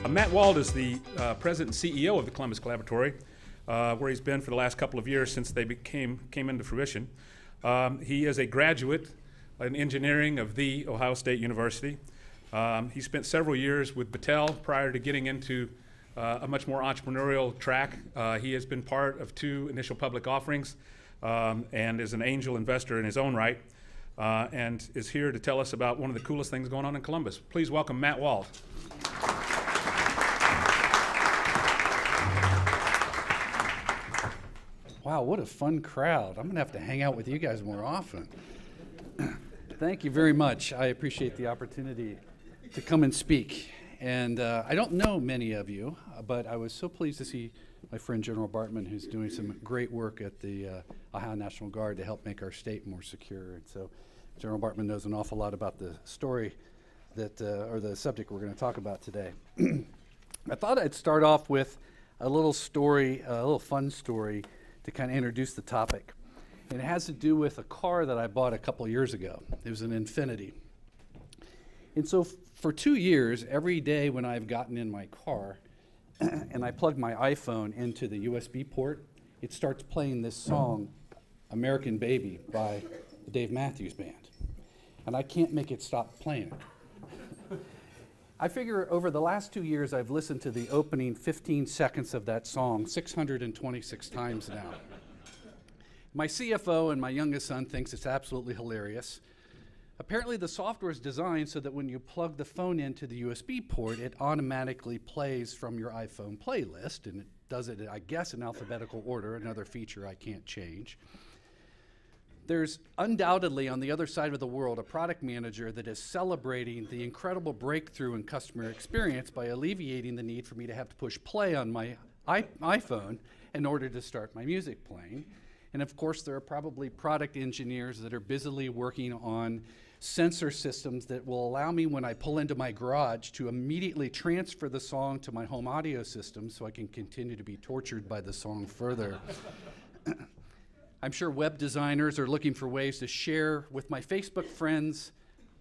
Matt Wald is the president and CEO of the Columbus Collaboratory, where he's been for the last couple of years since they came into fruition. He is a graduate in engineering of The Ohio State University. He spent several years with Battelle prior to getting into a much more entrepreneurial track. He has been part of 2 initial public offerings and is an angel investor in his own right, and is here to tell us about one of the coolest things going on in Columbus. Please welcome Matt Wald. Wow, what a fun crowd. I'm going to have to hang out with you guys more often. Thank you very much. I appreciate the opportunity to come and speak. And I don't know many of you, but I was so pleased to see my friend General Bartman, who's doing some great work at the Ohio National Guard to help make our state more secure. And so General Bartman knows an awful lot about the story that, or the subject we're going to talk about today. I thought I'd start off with a little story, a little fun story to kind of introduce the topic. And it has to do with a car that I bought a couple years ago. It was an Infiniti. And so for 2 years, every day when I've gotten in my car and I plug my iPhone into the USB port, it starts playing this song, American Baby, by the Dave Matthews Band. And I can't make it stop playing it. I figure over the last 2 years, I've listened to the opening 15 seconds of that song 626 times now. My CFO and my youngest son thinks it's absolutely hilarious. Apparently the software is designed so that when you plug the phone into the USB port, it automatically plays from your iPhone playlist, and it does it, I guess, in alphabetical order, another feature I can't change. There's undoubtedly on the other side of the world a product manager that is celebrating the incredible breakthrough in customer experience by alleviating the need for me to have to push play on my iPhone in order to start my music playing. And of course, there are probably product engineers that are busily working on sensor systems that will allow me, when I pull into my garage, to immediately transfer the song to my home audio system so I can continue to be tortured by the song further. I'm sure web designers are looking for ways to share with my Facebook friends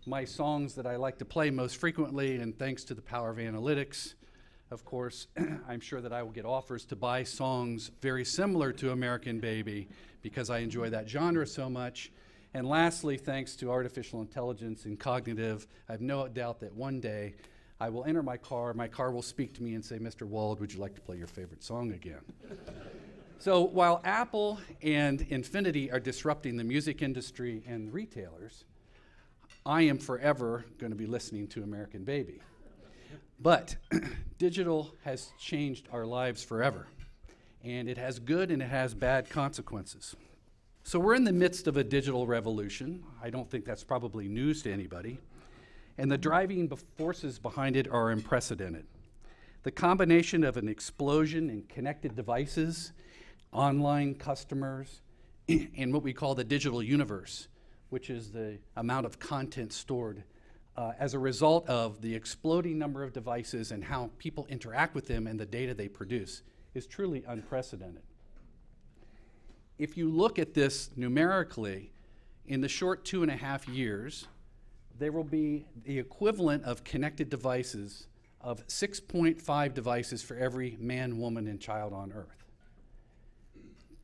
my songs that I like to play most frequently, and thanks to the power of analytics, of course, I'm sure that I will get offers to buy songs very similar to American Baby because I enjoy that genre so much. And lastly, thanks to artificial intelligence and cognitive, I have no doubt that one day I will enter my car will speak to me and say, "Mr. Wald, would you like to play your favorite song again?" So while Apple and Infiniti are disrupting the music industry and retailers, I am forever going to be listening to American Baby. But digital has changed our lives forever, and it has good and it has bad consequences. So we're in the midst of a digital revolution. I don't think that's probably news to anybody. And the driving forces behind it are unprecedented. The combination of an explosion in connected devices, online customers, and what we call the digital universe, which is the amount of content stored as a result of the exploding number of devices and how people interact with them and the data they produce, is truly unprecedented. If you look at this numerically, in the short 2.5 years, there will be the equivalent of connected devices of 6.5 devices for every man, woman, and child on Earth.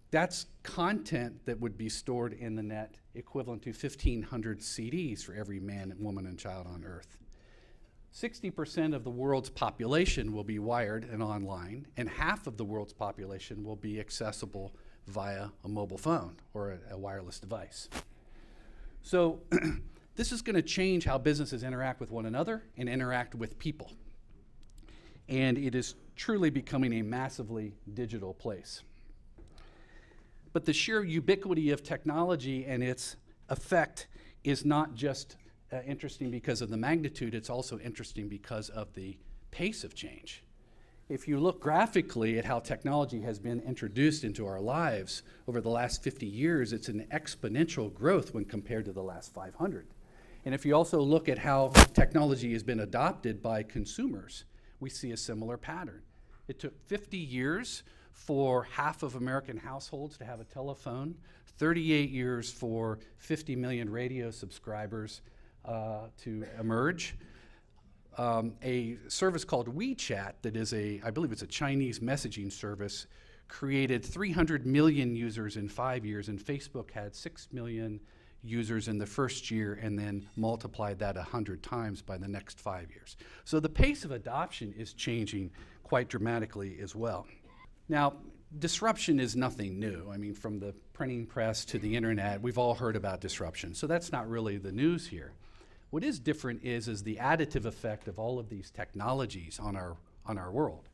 That's content that would be stored in the net equivalent to 1,500 CDs for every man, woman, and child on Earth. 60% of the world's population will be wired and online, and half of the world's population will be accessible via a mobile phone or a wireless device. So this is going to change how businesses interact with one another and interact with people. And it is truly becoming a massively digital place. But the sheer ubiquity of technology and its effect is not just interesting because of the magnitude, it's also interesting because of the pace of change. If you look graphically at how technology has been introduced into our lives over the last 50 years, it's an exponential growth when compared to the last 500. And if you also look at how technology has been adopted by consumers, we see a similar pattern. It took 50 years for half of American households to have a telephone, 38 years for 50 million radio subscribers to emerge. a service called WeChat that is I believe it's a Chinese messaging service, created 300 million users in 5 years, and Facebook had 6 million users in the first year and then multiplied that 100 times by the next 5 years. So the pace of adoption is changing quite dramatically as well. Now, disruption is nothing new. I mean, from the printing press to the internet, we've all heard about disruption. So that's not really the news here. What is different is the additive effect of all of these technologies on our world.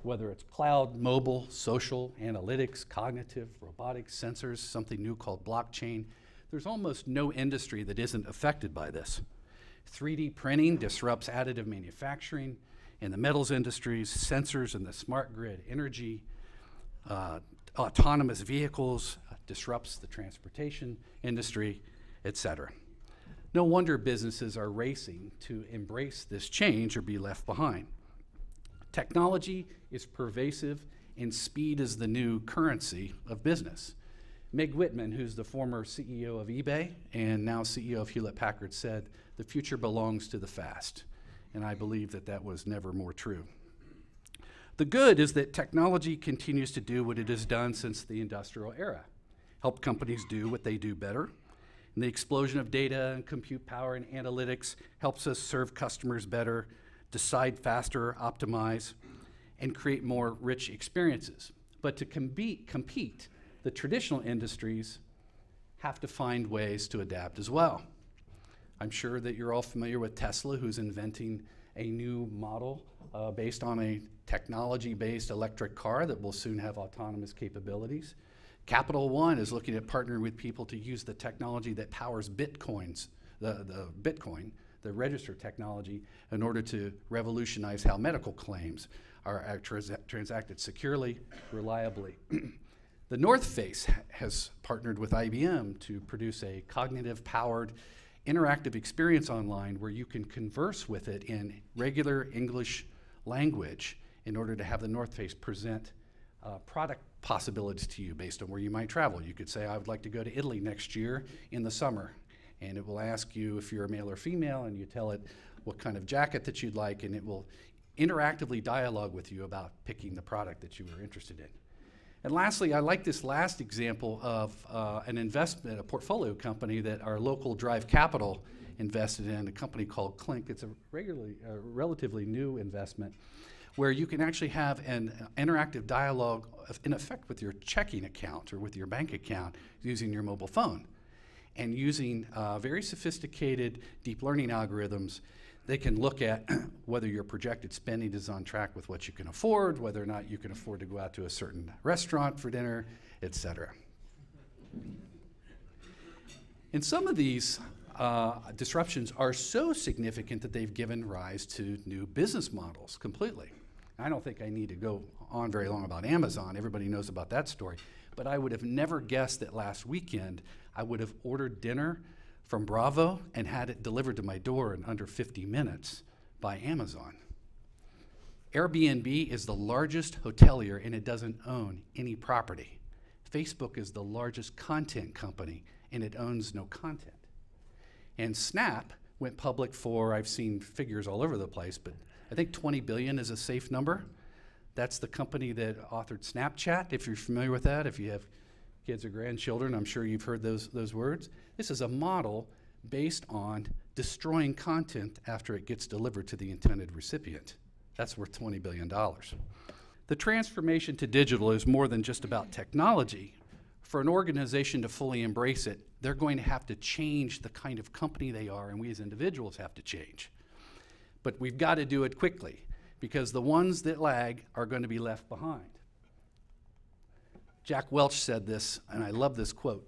Whether it's cloud, mobile, social, analytics, cognitive, robotics, sensors, something new called blockchain, there's almost no industry that isn't affected by this. 3D printing disrupts additive manufacturing in the metals industries, sensors in the smart grid, energy, autonomous vehicles, disrupts the transportation industry, etc. No wonder businesses are racing to embrace this change or be left behind. Technology is pervasive, and speed is the new currency of business. Meg Whitman, who's the former CEO of eBay and now CEO of Hewlett-Packard, said, "The future belongs to the fast." And I believe that that was never more true. The good is that technology continues to do what it has done since the industrial era, help companies do what they do better. And the explosion of data and compute power and analytics helps us serve customers better, decide faster, optimize, and create more rich experiences. But to compete, the traditional industries have to find ways to adapt as well. I'm sure that you're all familiar with Tesla, who's inventing a new model based on a technology-based electric car that will soon have autonomous capabilities. Capital One is looking at partnering with people to use the technology that powers Bitcoin, the register technology, in order to revolutionize how medical claims are transacted securely, reliably. The North Face has partnered with IBM to produce a cognitive-powered interactive experience online where you can converse with it in regular English language in order to have the North Face present product possibilities to you based on where you might travel. You could say, I would like to go to Italy next year in the summer. And it will ask you if you're a male or female, and you tell it what kind of jacket that you'd like, and it will interactively dialogue with you about picking the product that you were interested in. And lastly, I like this last example of an investment, a portfolio company that our local Drive Capital invested in, a company called Clink. It's a relatively new investment where you can actually have an interactive dialogue in effect with your checking account or with your bank account using your mobile phone. And using very sophisticated deep learning algorithms, they can look at whether your projected spending is on track with what you can afford, whether or not you can afford to go out to a certain restaurant for dinner, etc. And some of these disruptions are so significant that they've given rise to new business models completely. I don't think I need to go on very long about Amazon. Everybody knows about that story. But I would have never guessed that last weekend I would have ordered dinner from Bravo and had it delivered to my door in under 50 minutes by Amazon. Airbnb is the largest hotelier and it doesn't own any property. Facebook is the largest content company and it owns no content. And Snap went public for, I've seen figures all over the place, but I think 20 billion is a safe number. That's the company that authored Snapchat, if you're familiar with that. If you have kids or grandchildren, I'm sure you've heard those words. This is a model based on destroying content after it gets delivered to the intended recipient. That's worth $20 billion. The transformation to digital is more than just about technology. For an organization to fully embrace it, they're going to have to change the kind of company they are, and we as individuals have to change. But we've got to do it quickly, because the ones that lag are going to be left behind. Jack Welch said this, and I love this quote.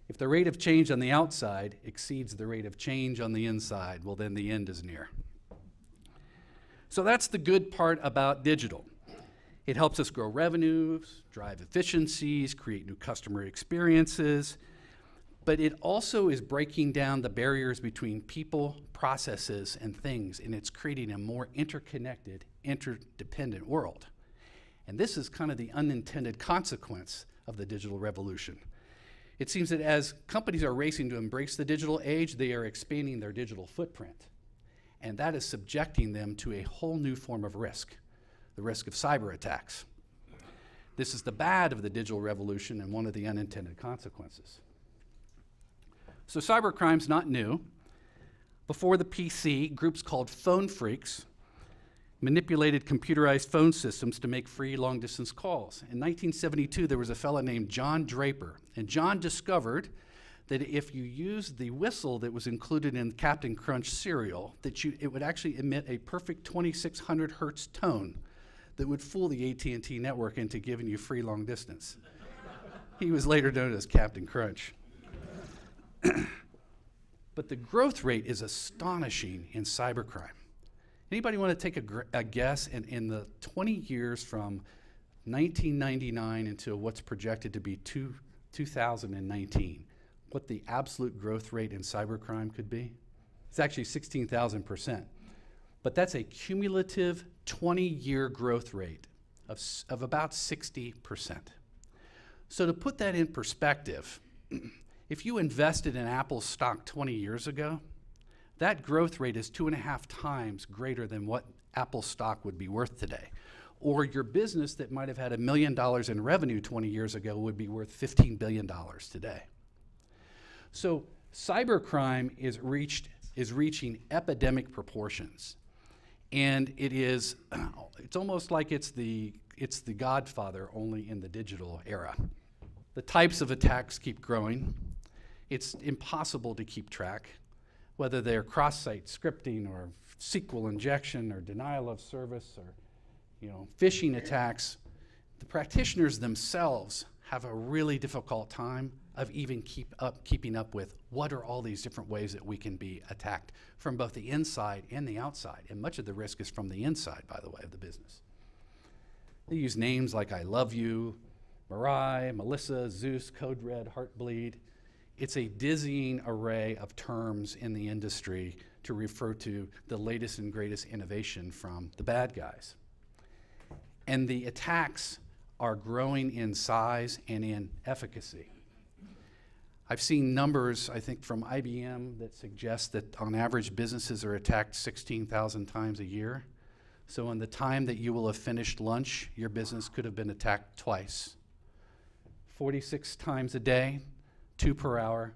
If the rate of change on the outside exceeds the rate of change on the inside, well, then the end is near. So that's the good part about digital. It helps us grow revenues, drive efficiencies, create new customer experiences, but it also is breaking down the barriers between people, processes, and things, and it's creating a more interconnected, interdependent world. And this is kind of the unintended consequence of the digital revolution. It seems that as companies are racing to embrace the digital age, they are expanding their digital footprint. and that is subjecting them to a whole new form of risk, the risk of cyber attacks. This is the bad of the digital revolution and one of the unintended consequences. So cybercrime's not new. Before the PC, groups called phone phreaks manipulated computerized phone systems to make free long-distance calls. In 1972, there was a fellow named John Draper, and John discovered that if you used the whistle that was included in Captain Crunch cereal, it would actually emit a perfect 2600 hertz tone that would fool the AT&T network into giving you free long distance. He was later known as Captain Crunch. But the growth rate is astonishing in cybercrime. Anybody want to take a guess in the 20 years from 1999 until what's projected to be 2019, what the absolute growth rate in cybercrime could be? It's actually 16,000%. But that's a cumulative 20-year growth rate of about 60%. So to put that in perspective, if you invested in Apple stock 20 years ago, that growth rate is 2.5 times greater than what Apple stock would be worth today. Or your business that might have had $1 million in revenue 20 years ago would be worth $15 billion today. So cybercrime is reaching epidemic proportions. And it's almost like it's the Godfather, only in the digital era. The types of attacks keep growing. It's impossible to keep track, whether they're cross-site scripting or SQL injection or denial of service or phishing attacks. The practitioners themselves have a really difficult time of even keeping up with what are all these different ways that we can be attacked from both the inside and the outside. And much of the risk is from the inside, by the way, of the business. They use names like I love you, Mirai, Melissa, Zeus, Code Red, Heartbleed. It's a dizzying array of terms in the industry to refer to the latest and greatest innovation from the bad guys. And the attacks are growing in size and in efficacy. I've seen numbers, I think, from IBM that suggest that on average businesses are attacked 16,000 times a year. So in the time that you will have finished lunch, your business could have been attacked twice. 46 times a day, 2 per hour.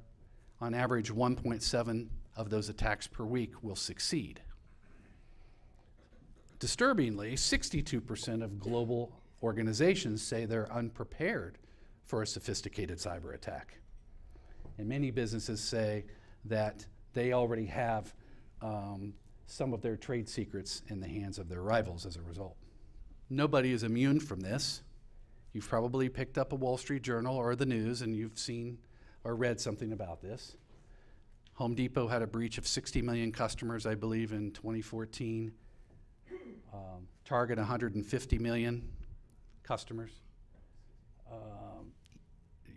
On average, 1.7 of those attacks per week will succeed. Disturbingly, 62% of global organizations say they're unprepared for a sophisticated cyber attack. And many businesses say that they already have some of their trade secrets in the hands of their rivals as a result. Nobody is immune from this. You've probably picked up a Wall Street Journal or the news and you've seen or read something about this. Home Depot had a breach of 60 million customers, I believe, in 2014. Target 150 million customers.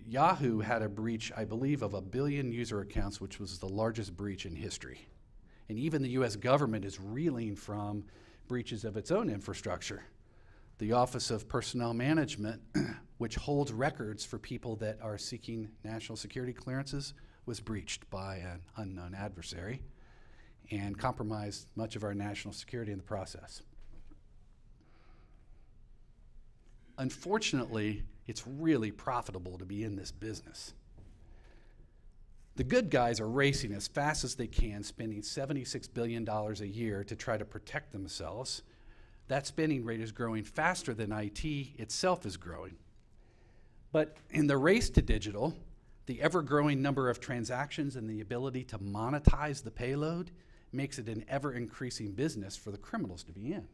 Yahoo had a breach, I believe, of 1 billion user accounts, which was the largest breach in history. And even the US government is reeling from breaches of its own infrastructure. The Office of Personnel Management, which holds records for people that are seeking national security clearances, was breached by an unknown adversary and compromised much of our national security in the process. Unfortunately, it's really profitable to be in this business. The good guys are racing as fast as they can, spending $76 billion a year to try to protect themselves. That spending rate is growing faster than IT itself is growing. But in the race to digital, the ever-growing number of transactions and the ability to monetize the payload makes it an ever-increasing business for the criminals to be in.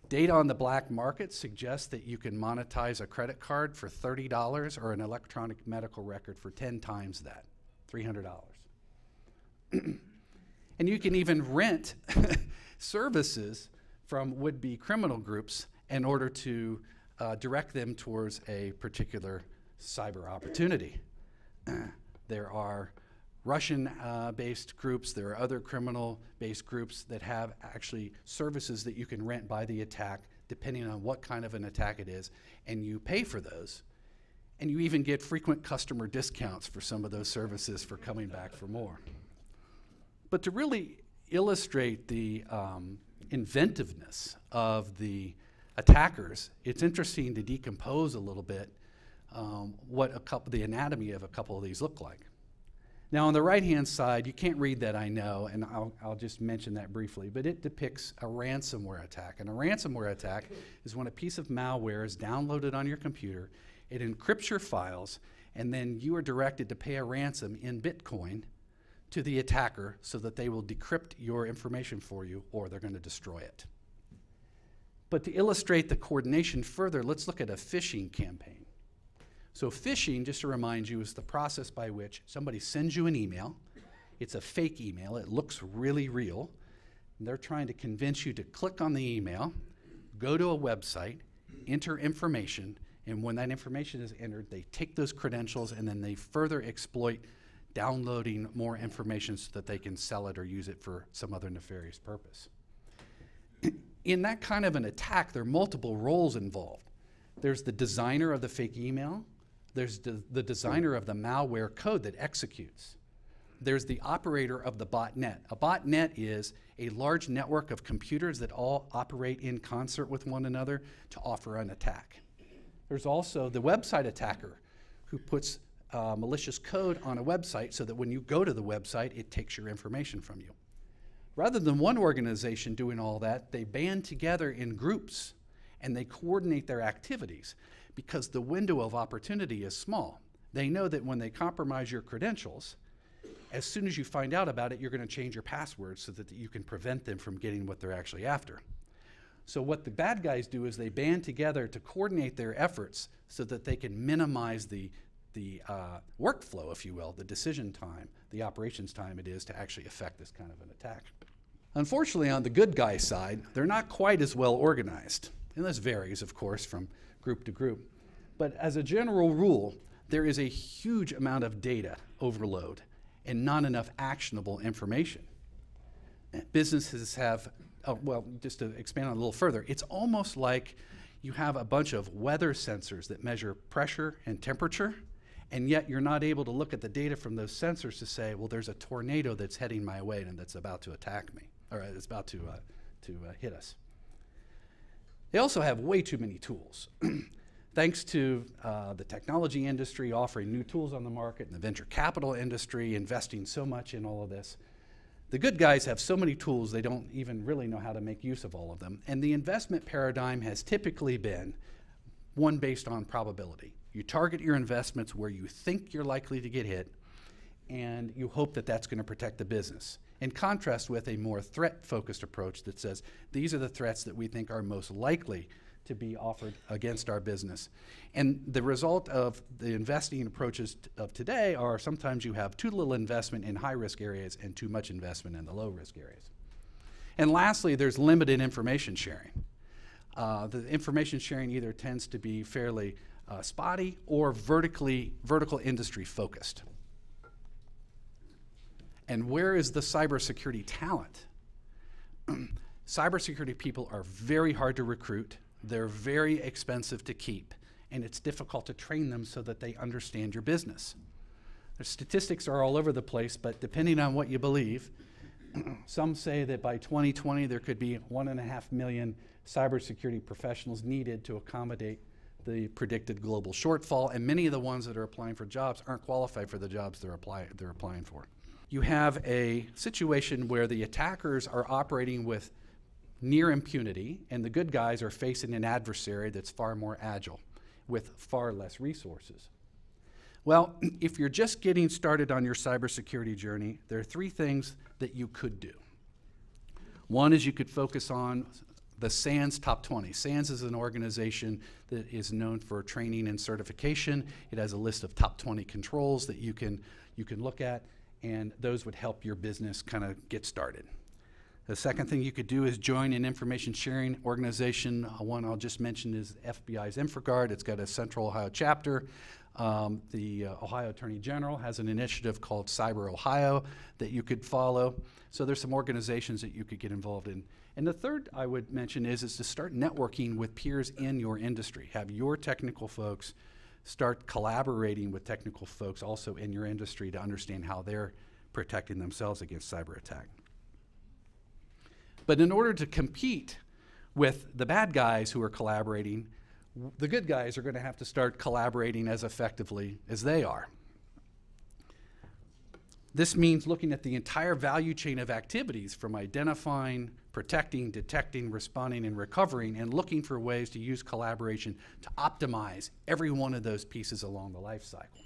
Data on the black market suggests that you can monetize a credit card for $30 or an electronic medical record for 10 times that, $300. And you can even rent services from would-be criminal groups in order to direct them towards a particular cyber opportunity. There are Russian-based groups, there are other criminal-based groups that have actually services that you can rent by the attack, depending on what kind of an attack it is, and you pay for those. And you even get frequent customer discounts for some of those services for coming back for more. But to really illustrate the inventiveness of the attackers, it's interesting to decompose a little bit what the anatomy of a couple of these look like. Now on the right-hand side, you can't read that, I know, and I'll just mention that briefly, but it depicts a ransomware attack. And a ransomware attack is when a piece of malware is downloaded on your computer, it encrypts your files, and then you are directed to pay a ransom in Bitcoin to the attacker so that they will decrypt your information for you, or they're going to destroy it. But to illustrate the coordination further, let's look at a phishing campaign. So phishing, just to remind you, is the process by which somebody sends you an email. It's a fake email. It looks really real. And they're trying to convince you to click on the email, go to a website, enter information, and when that information is entered, they take those credentials and then they further exploit downloading more information so that they can sell it or use it for some other nefarious purpose. In that kind of an attack, there are multiple roles involved. There's the designer of the fake email. There's the designer of the malware code that executes. There's the operator of the botnet. A botnet is a large network of computers that all operate in concert with one another to offer an attack. There's also the website attacker who puts malicious code on a website so that when you go to the website, it takes your information from you. Rather than one organization doing all that, they band together in groups and they coordinate their activities because the window of opportunity is small. They know that when they compromise your credentials, as soon as you find out about it, you're going to change your password so that you can prevent them from getting what they're actually after. So what the bad guys do is they band together to coordinate their efforts so that they can minimize the workflow, if you will, the decision time, the operations time it is to actually affect this kind of an attack. Unfortunately, on the good guy side, they're not quite as well organized. And this varies, of course, from group to group. But as a general rule, there is a huge amount of data overload and not enough actionable information. Businesses have, well, just to expand on it a little further, it's almost like you have a bunch of weather sensors that measure pressure and temperature, and yet you're not able to look at the data from those sensors to say, well, there's a tornado that's heading my way and that's about to attack me, or it's about to hit us. They also have way too many tools. Thanks to the technology industry offering new tools on the market and the venture capital industry investing so much in all of this, the good guys have so many tools they don't even really know how to make use of all of them. And the investment paradigm has typically been one based on probability. You target your investments where you think you're likely to get hit, and you hope that that's going to protect the business. In contrast with a more threat-focused approach that says, these are the threats that we think are most likely to be offered against our business. And the result of the investing approaches of today are sometimes you have too little investment in high-risk areas and too much investment in the low-risk areas. And lastly, there's limited information sharing. The information sharing either tends to be fairly spotty or vertical industry focused. And where is the cybersecurity talent? Cybersecurity people are very hard to recruit. They're very expensive to keep, and it's difficult to train them so that they understand your business. The statistics are all over the place, but depending on what you believe, some say that by 2020 there could be 1.5 million cybersecurity professionals needed to accommodate the predicted global shortfall, and many of the ones that are applying for jobs aren't qualified for the jobs they're applying for. You have a situation where the attackers are operating with near impunity, and the good guys are facing an adversary that's far more agile with far less resources. Well, if you're just getting started on your cybersecurity journey, there are 3 things that you could do. One is you could focus on the SANS Top 20. SANS is an organization that is known for training and certification. It has a list of top 20 controls that you can look at, and those would help your business kind of get started. The second thing you could do is join an information sharing organization. One I'll just mention is FBI's InfraGard. It's got a Central Ohio chapter. The Ohio Attorney General has an initiative called Cyber Ohio that you could follow. So there's some organizations that you could get involved in. And the third I would mention is to start networking with peers in your industry. Have your technical folks start collaborating with technical folks also in your industry to understand how they're protecting themselves against cyber attack. But in order to compete with the bad guys who are collaborating, the good guys are going to have to start collaborating as effectively as they are. This means looking at the entire value chain of activities from identifying, protecting, detecting, responding, and recovering, and looking for ways to use collaboration to optimize every one of those pieces along the life cycle.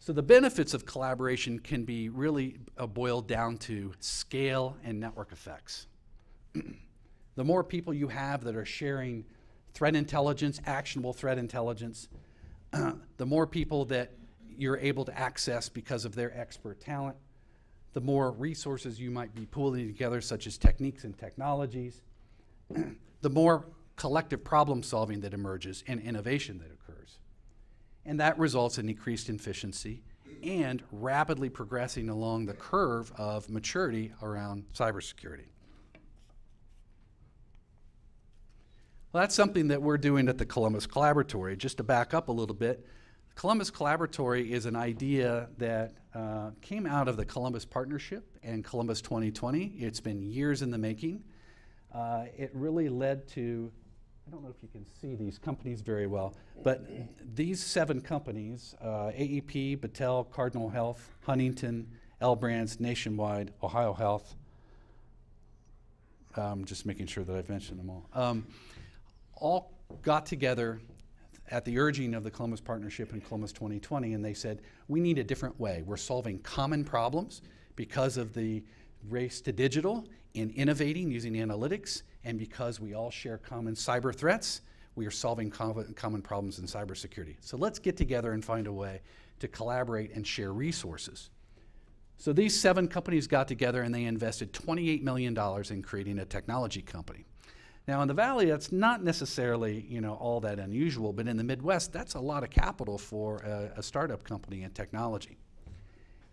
So the benefits of collaboration can be really boiled down to scale and network effects. The more people you have that are sharing threat intelligence, actionable threat intelligence, the more people that you're able to access because of their expert talent, the more resources you might be pooling together, such as techniques and technologies, the more collective problem solving that emerges and innovation that occurs. And that results in increased efficiency and rapidly progressing along the curve of maturity around cybersecurity. Well, that's something that we're doing at the Columbus Collaboratory. Just to back up a little bit, Columbus Collaboratory is an idea that came out of the Columbus Partnership and Columbus 2020. It's been years in the making. It really led to, I don't know if you can see these companies very well, but these 7 companies, AEP, Battelle, Cardinal Health, Huntington, L Brands, Nationwide, Ohio Health, just making sure that I've mentioned them all got together at the urging of the Columbus Partnership and Columbus 2020, and they said, we need a different way. We're solving common problems because of the race to digital and innovating using analytics, and because we all share common cyber threats, we are solving common problems in cybersecurity. So let's get together and find a way to collaborate and share resources. So these 7 companies got together and they invested $28 million in creating a technology company. Now in the Valley, that's not necessarily all that unusual, but in the Midwest, that's a lot of capital for a startup company in technology.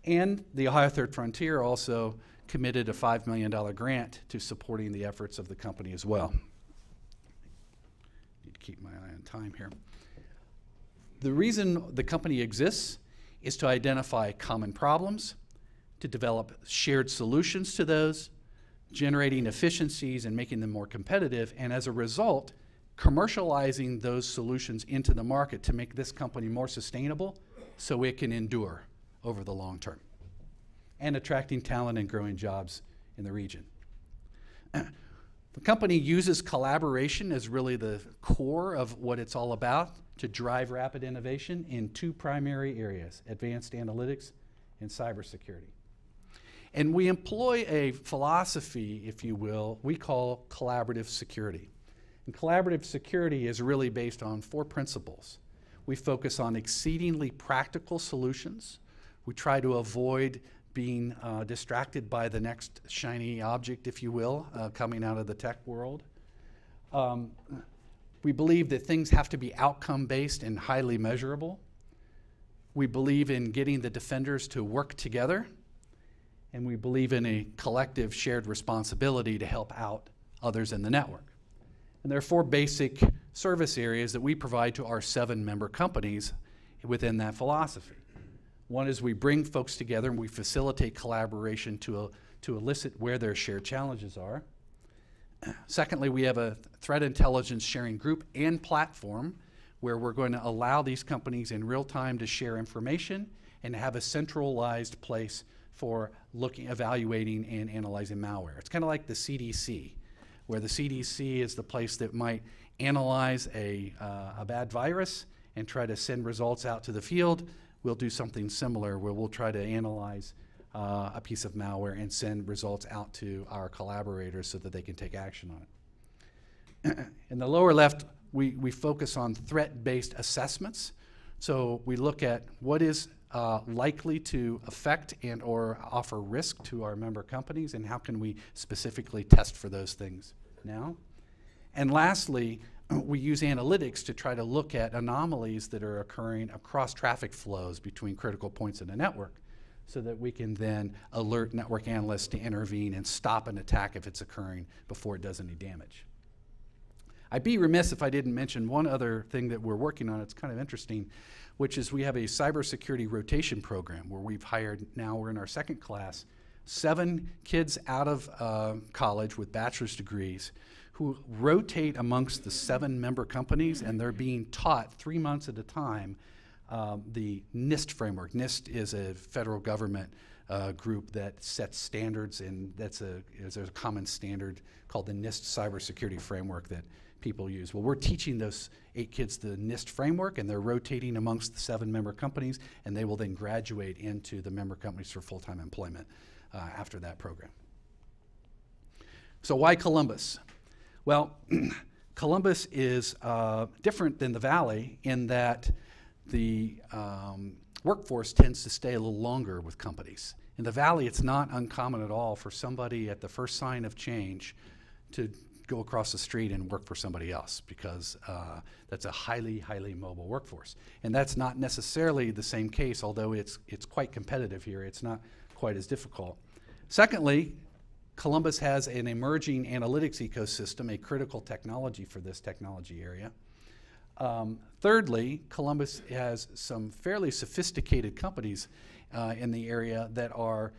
And the Ohio Third Frontier also committed a $5 million grant to supporting the efforts of the company as well. Need to keep my eye on time here. The reason the company exists is to identify common problems, to develop shared solutions to those, generating efficiencies and making them more competitive, and as a result, commercializing those solutions into the market to make this company more sustainable so it can endure over the long term, and attracting talent and growing jobs in the region. The company uses collaboration as really the core of what it's all about to drive rapid innovation in 2 primary areas, advanced analytics and cybersecurity. And we employ a philosophy, if you will, we call collaborative security. And collaborative security is really based on 4 principles. We focus on exceedingly practical solutions. We try to avoid being distracted by the next shiny object, if you will, coming out of the tech world. We believe that things have to be outcome-based and highly measurable. We believe in getting the defenders to work together. And we believe in a collective shared responsibility to help out others in the network. And there are 4 basic service areas that we provide to our 7 member companies within that philosophy. One is we bring folks together and we facilitate collaboration to elicit where their shared challenges are. Secondly, we have a threat intelligence sharing group and platform where we're going to allow these companies in real time to share information and have a centralized place for evaluating and analyzing malware. It's kind of like the CDC, where the CDC is the place that might analyze a bad virus and try to send results out to the field. We'll do something similar where we'll try to analyze a piece of malware and send results out to our collaborators so that they can take action on it. In the lower left, we focus on threat-based assessments. So we look at what is likely to affect and or offer risk to our member companies, and how can we specifically test for those things now. And lastly, we use analytics to try to look at anomalies that are occurring across traffic flows between critical points in a network so that we can then alert network analysts to intervene and stop an attack if it's occurring before it does any damage. I'd be remiss if I didn't mention one other thing that we're working on. It's kind of interesting, which is we have a cybersecurity rotation program where we've hired, now we're in our second class, 7 kids out of college with bachelor's degrees who rotate amongst the 7 member companies, and they're being taught 3 months at a time the NIST framework. NIST is a federal government group that sets standards, and there's a common standard called the NIST Cybersecurity framework that people use. Well, we're teaching those 8 kids the NIST framework, and they're rotating amongst the 7 member companies, and they will then graduate into the member companies for full-time employment after that program. So why Columbus? Well, Columbus is different than the Valley in that the workforce tends to stay a little longer with companies. In the Valley, it's not uncommon at all for somebody at the first sign of change to go across the street and work for somebody else, because that's a highly, highly mobile workforce. And that's not necessarily the same case, although it's quite competitive here. It's not quite as difficult. Secondly, Columbus has an emerging analytics ecosystem, a critical technology for this technology area. Thirdly, Columbus has some fairly sophisticated companies in the area that are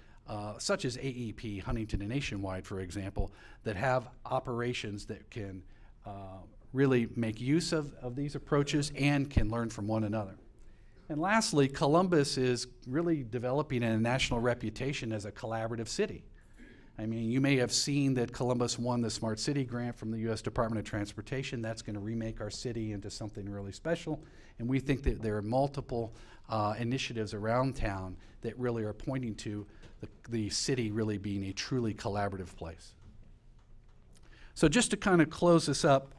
such as AEP, Huntington and Nationwide, for example, that have operations that can really make use of these approaches and can learn from one another. And lastly, Columbus is really developing a national reputation as a collaborative city. I mean, you may have seen that Columbus won the Smart City grant from the U.S. Department of Transportation. That's going to remake our city into something really special. And we think that there are multiple initiatives around town that really are pointing to the city really being a truly collaborative place. So just to kind of close this up,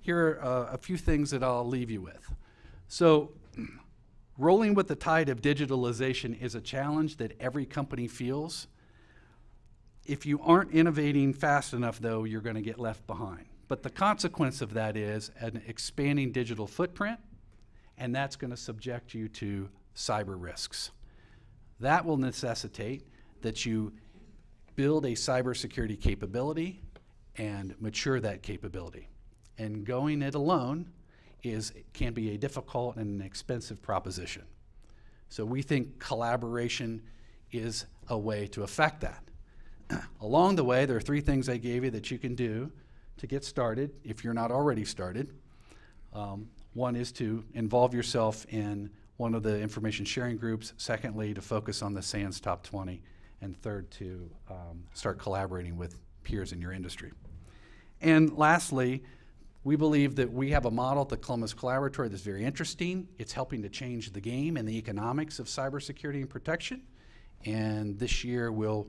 here are a few things that I'll leave you with. So rolling with the tide of digitalization is a challenge that every company feels. If you aren't innovating fast enough, though, you're going to get left behind. But the consequence of that is an expanding digital footprint, and that's going to subject you to cyber risks. That will necessitate that you build a cybersecurity capability and mature that capability. And going it alone can be a difficult and an expensive proposition. So we think collaboration is a way to affect that. Along the way, there are 3 things I gave you that you can do to get started if you're not already started. One is to involve yourself in one of the information sharing groups. Secondly, to focus on the SANS Top 20. And third, to start collaborating with peers in your industry. And lastly, we believe that we have a model at the Columbus Collaboratory that's very interesting. It's helping to change the game and the economics of cybersecurity and protection. And this year we'll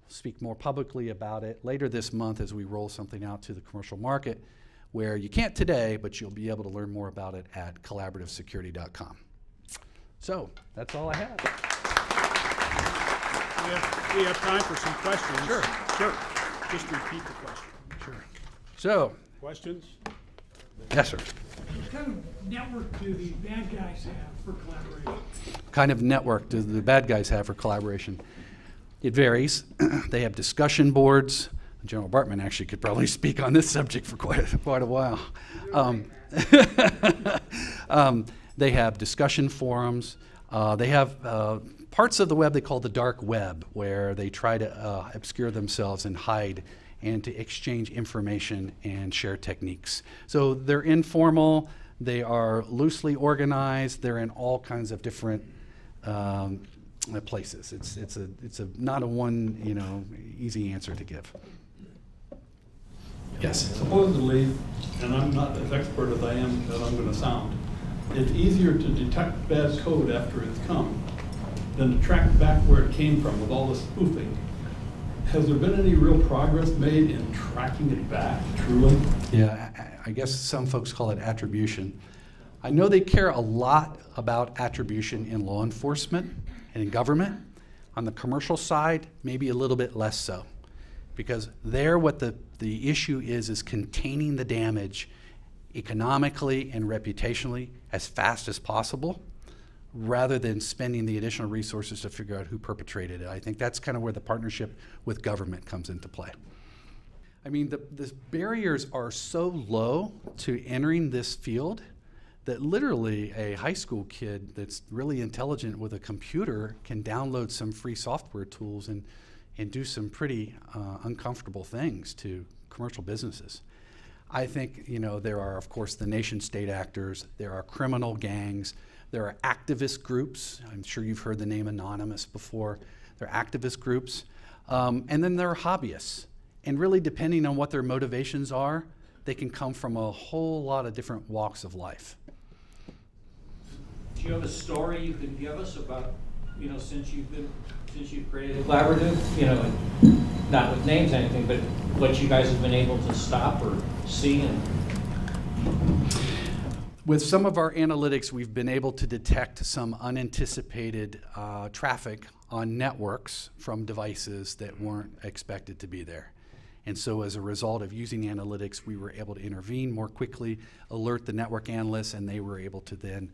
speak more publicly about it later this month as we roll something out to the commercial market, where you can't today, but you'll be able to learn more about it at collaborativesecurity.com. So that's all I have. We have time for some questions. Sure. Sure. Just repeat the question. Sure. So, Questions? yes, sir. What kind of network do the bad guys have for collaboration? Kind of network do the bad guys have for collaboration? It varies. They have discussion boards. General Bartman actually could probably speak on this subject for quite a while. They have discussion forums. They have parts of the web they call the dark web, where they try to obscure themselves and hide and to exchange information and share techniques. So they're informal, they are loosely organized, they're in all kinds of different places. It's not a one easy answer to give. Yes. Supposedly, and I'm not as expert as I am that I'm going to sound, it's easier to detect bad code after it's come than to track back where it came from with all the spoofing. Has there been any real progress made in tracking it back, truly? Yeah, I guess some folks call it attribution. I know they care a lot about attribution in law enforcement and in government. On the commercial side, maybe a little bit less so. Because there what the issue is containing the damage economically and reputationally as fast as possible, rather than spending the additional resources to figure out who perpetrated it. I think that's kind of where the partnership with government comes into play. I mean, the barriers are so low to entering this field that literally a high school kid that's really intelligent with a computer can download some free software tools and do some pretty uncomfortable things to commercial businesses. I think, you know, there are, of course, the nation-state actors, there are criminal gangs, there are activist groups. I'm sure you've heard the name Anonymous before. There are activist groups. And then there are hobbyists. And really, depending on what their motivations are, they can come from a whole lot of different walks of life. Do you have a story you could give us about, you know, since you've created a collaborative, you know, not with names or anything, but what you guys have been able to stop or see? And with some of our analytics, we've been able to detect some unanticipated traffic on networks from devices that weren't expected to be there. And so as a result of using analytics, we were able to intervene more quickly, alert the network analysts, and they were able to then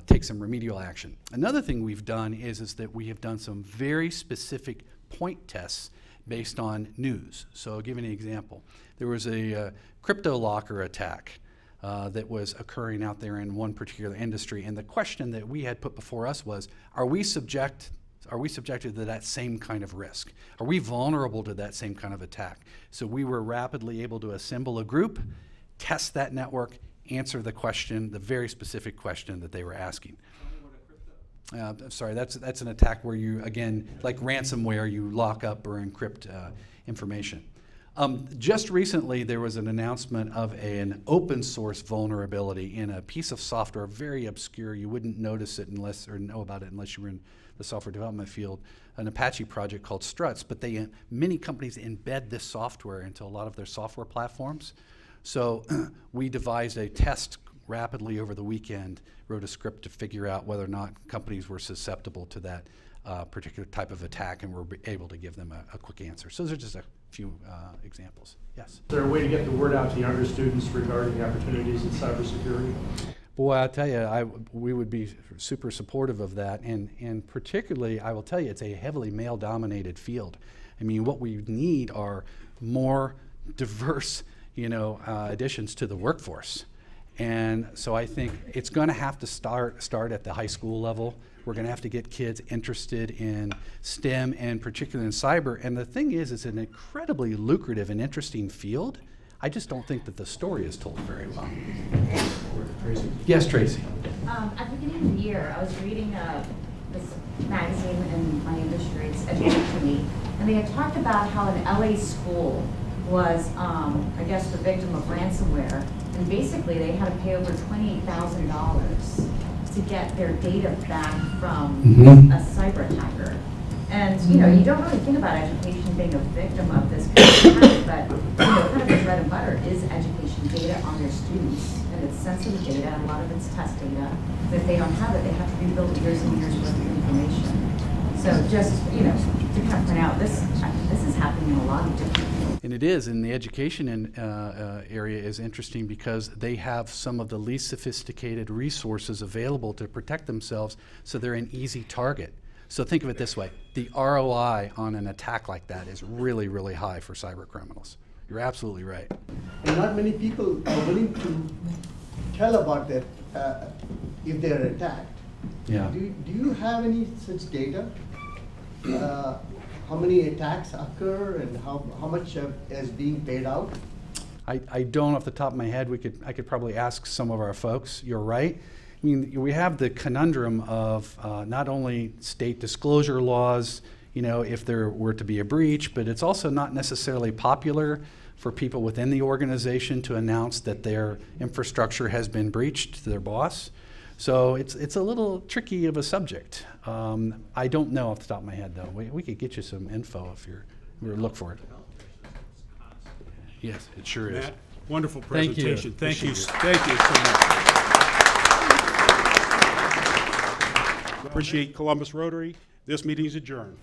take some remedial action. Another thing we've done is that we have done some very specific point tests based on news. So I'll give you an example. There was a crypto locker attack that was occurring out there in one particular industry, and the question that we had put before us was, are we subjected to that same kind of risk? Are we vulnerable to that same kind of attack? So we were rapidly able to assemble a group, test that network, answer the question, the very specific question that they were asking. Sorry, that's an attack where you, again, like ransomware, you lock up or encrypt information. Just recently, there was an announcement of an open source vulnerability in a piece of software, very obscure. You wouldn't notice it unless, or know about it unless you were in the software development field, an Apache project called Struts. But many companies embed this software into a lot of their software platforms. So we devised a test rapidly over the weekend, wrote a script to figure out whether or not companies were susceptible to that particular type of attack, and were able to give them a quick answer. So those are just a few examples. Yes? Is there a way to get the word out to younger students regarding the opportunities in cybersecurity? Boy, I'll tell you, we would be super supportive of that, and particularly, I will tell you, it's a heavily male-dominated field. I mean, what we need are more diverse, additions to the workforce. And so I think it's going to have to start at the high school level. We're going to have to get kids interested in STEM and particularly in cyber. And the thing is, it's an incredibly lucrative and interesting field. I just don't think that the story is told very well. Tracy? Yes, Tracy. At the beginning of the year, I was reading this magazine in my industry, it's Education Week, and they had talked about how an LA school was, I guess, the victim of ransomware. And basically, they had to pay over $28,000 to get their data back from a cyber attacker. And you don't really think about education being a victim of this kind of attack, but kind of the bread and butter is education data on their students, and it's sensitive data, and a lot of it's test data. But if they don't have it, they have to rebuild years and years worth of information. So just to kind of point out, this is happening in a lot of different fields. And it is, and the education area is interesting because they have some of the least sophisticated resources available to protect themselves, so they're an easy target. So think of it this way, the ROI on an attack like that is really, really high for cyber criminals. You're absolutely right. And not many people are willing to tell about that if they're attacked. Yeah. Do you have any such data? How many attacks occur and how much is being paid out? I don't off the top of my head. I could probably ask some of our folks. You're right. I mean, we have the conundrum of not only state disclosure laws, if there were to be a breach, but it's also not necessarily popular for people within the organization to announce that their infrastructure has been breached to their boss. So it's a little tricky of a subject. I don't know off the top of my head, though. We could get you some info if you look for it. Yes, it sure is. Matt, wonderful Thank you. presentation. Thank you. Appreciate Thank you so much. Appreciate Columbus Rotary. This meeting is adjourned.